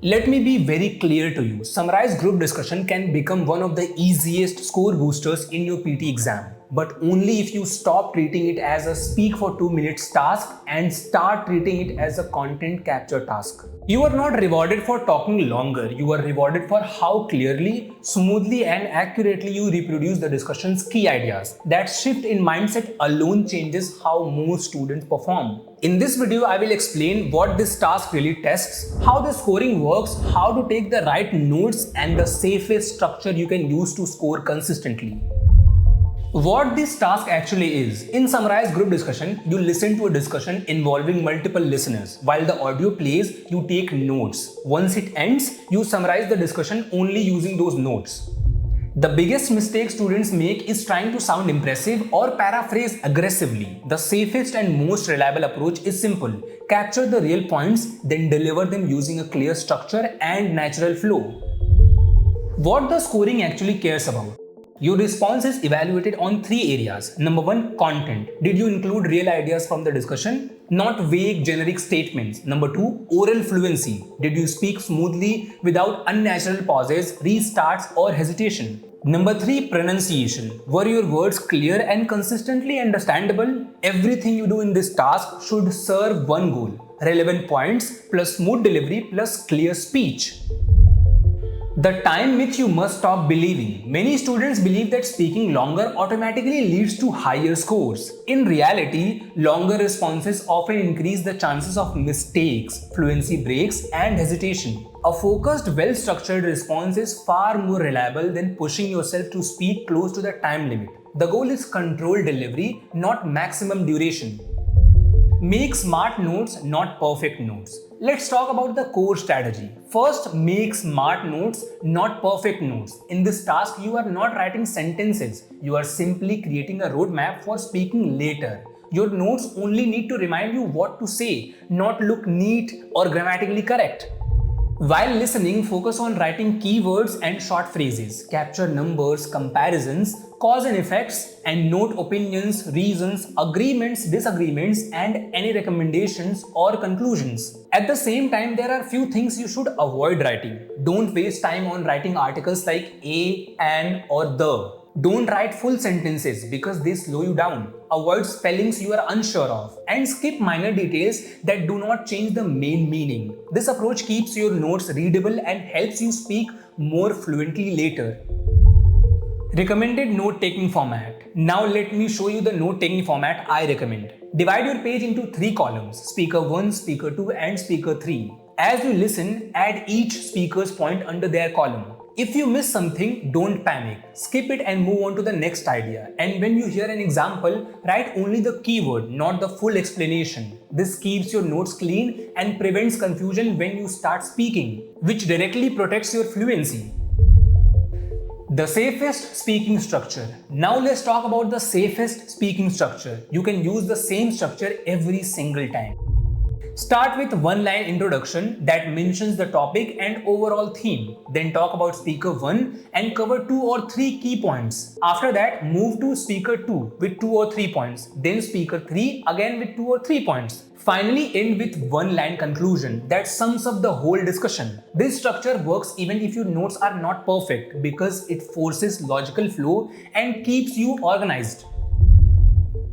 Let me be very clear to you. Summarized group discussion can become one of the easiest score boosters in your PT exam, but only if you stop treating it as a speak for 2 minutes task and start treating it as a content capture task. You are not rewarded for talking longer, you are rewarded for how clearly, smoothly and accurately you reproduce the discussion's key ideas. That shift in mindset alone changes how most students perform. In this video, I will explain what this task really tests, how the scoring works, how to take the right notes and the safest structure you can use to score consistently. What this task actually is, in summarized group discussion, you listen to a discussion involving multiple listeners. While the audio plays, you take notes. Once it ends, you summarize the discussion only using those notes. The biggest mistake students make is trying to sound impressive or paraphrase aggressively. The safest and most reliable approach is simple. Capture the real points, then deliver them using a clear structure and natural flow. What the scoring actually cares about? Your response is evaluated on 3 areas. Number 1, content. Did you include real ideas from the discussion? Not vague generic statements. Number 2, oral fluency. Did you speak smoothly without unnatural pauses, restarts or hesitation? Number 3, pronunciation. Were your words clear and consistently understandable? Everything you do in this task should serve one goal: relevant points plus smooth delivery plus clear speech. The time myth you must stop believing. Many students believe that speaking longer automatically leads to higher scores. In reality, longer responses often increase the chances of mistakes, fluency breaks, and hesitation. A focused, well-structured response is far more reliable than pushing yourself to speak close to the time limit. The goal is controlled delivery, not maximum duration. Make smart notes, not perfect notes. Let's talk about the core strategy. First, make smart notes, not perfect notes. In this task, you are not writing sentences. You are simply creating a roadmap for speaking later. Your notes only need to remind you what to say, not look neat or grammatically correct. While listening, focus on writing keywords and short phrases. Capture numbers, comparisons, cause and effects, and note opinions, reasons, agreements, disagreements, and any recommendations or conclusions. At the same time, there are few things you should avoid writing. Don't waste time on writing articles like a, an, or the. Don't write full sentences because they slow you down. Avoid spellings you are unsure of and skip minor details that do not change the main meaning. This approach keeps your notes readable and helps you speak more fluently later. Recommended note-taking format. Now let me show you the note-taking format I recommend. Divide your page into 3 columns: Speaker 1, Speaker 2 and Speaker 3. As you listen, add each speaker's point under their column. If you miss something, don't panic. Skip it and move on to the next idea. And when you hear an example, write only the keyword, not the full explanation. This keeps your notes clean and prevents confusion when you start speaking, which directly protects your fluency. The safest speaking structure. Now let's talk about the safest speaking structure. You can use the same structure every single time. Start with one-line introduction that mentions the topic and overall theme. Then talk about speaker 1 and cover 2 or 3 key points. After that, move to speaker 2 with 2 or 3 points. Then speaker 3 again with 2 or 3 points. Finally, end with one-line conclusion that sums up the whole discussion. This structure works even if your notes are not perfect because it forces logical flow and keeps you organized.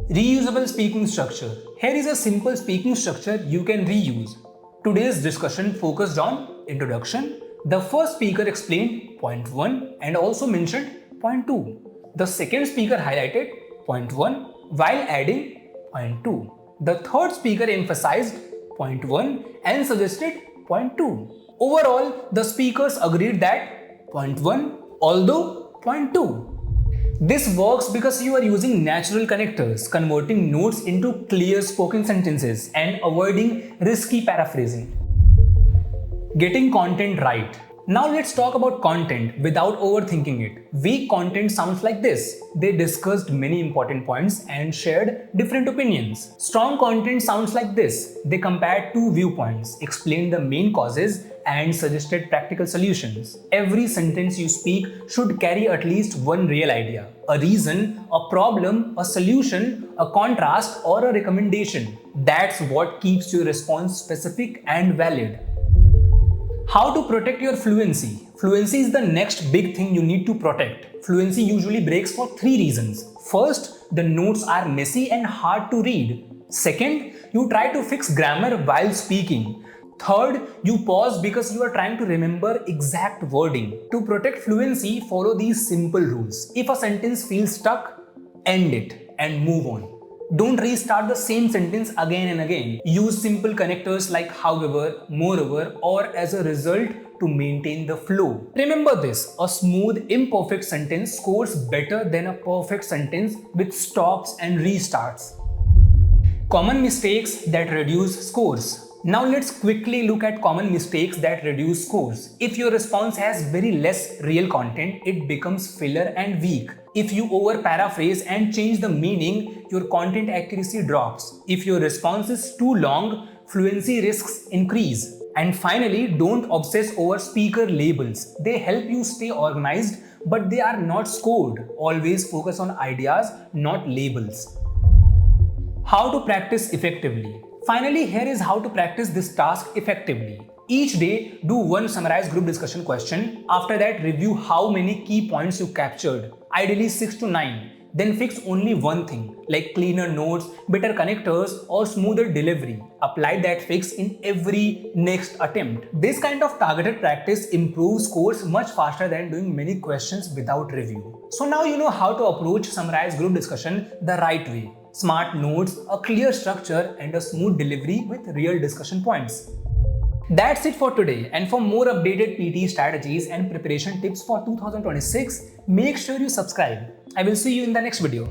Reusable speaking structure. Here is a simple speaking structure you can reuse. Today's discussion focused on introduction. The first speaker explained point 1 and also mentioned point 2. The second speaker highlighted point 1 while adding point 2. The third speaker emphasized point 1 and suggested point 2. Overall, the speakers agreed that point 1, although point 2. This works because you are using natural connectors, converting notes into clear spoken sentences and avoiding risky paraphrasing. Getting content right. Now let's talk about content without overthinking it. Weak content sounds like this. They discussed many important points and shared different opinions. Strong content sounds like this. They compared 2 viewpoints, explained the main causes and suggested practical solutions. Every sentence you speak should carry at least one real idea, a reason, a problem, a solution, a contrast or a recommendation. That's what keeps your response specific and valid. How to protect your fluency? Fluency is the next big thing you need to protect. Fluency usually breaks for three reasons. First, the notes are messy and hard to read. Second, you try to fix grammar while speaking. Third, you pause because you are trying to remember exact wording. To protect fluency, follow these simple rules. If a sentence feels stuck, end it and move on. Don't restart the same sentence again and again. Use simple connectors like however, moreover, or as a result to maintain the flow. Remember this, a smooth, imperfect sentence scores better than a perfect sentence with stops and restarts. Common mistakes that reduce scores. Now let's quickly look at common mistakes that reduce scores. If your response has very less real content, it becomes filler and weak. If you over paraphrase and change the meaning, your content accuracy drops. If your response is too long, fluency risks increase. And finally, don't obsess over speaker labels. They help you stay organized, but they are not scored. Always focus on ideas, not labels. How to practice effectively. Finally, here is how to practice this task effectively. Each day, do one summarized group discussion question. After that, review how many key points you captured. Ideally 6 to 9. Then fix only one thing, like cleaner notes, better connectors, or smoother delivery. Apply that fix in every next attempt. This kind of targeted practice improves scores much faster than doing many questions without review. So now you know how to approach summarized group discussion the right way. Smart notes, a clear structure, and a smooth delivery with real discussion points. That's it for today, and for more updated PTE strategies and preparation tips for 2026, make sure you subscribe. I will see you in the next video.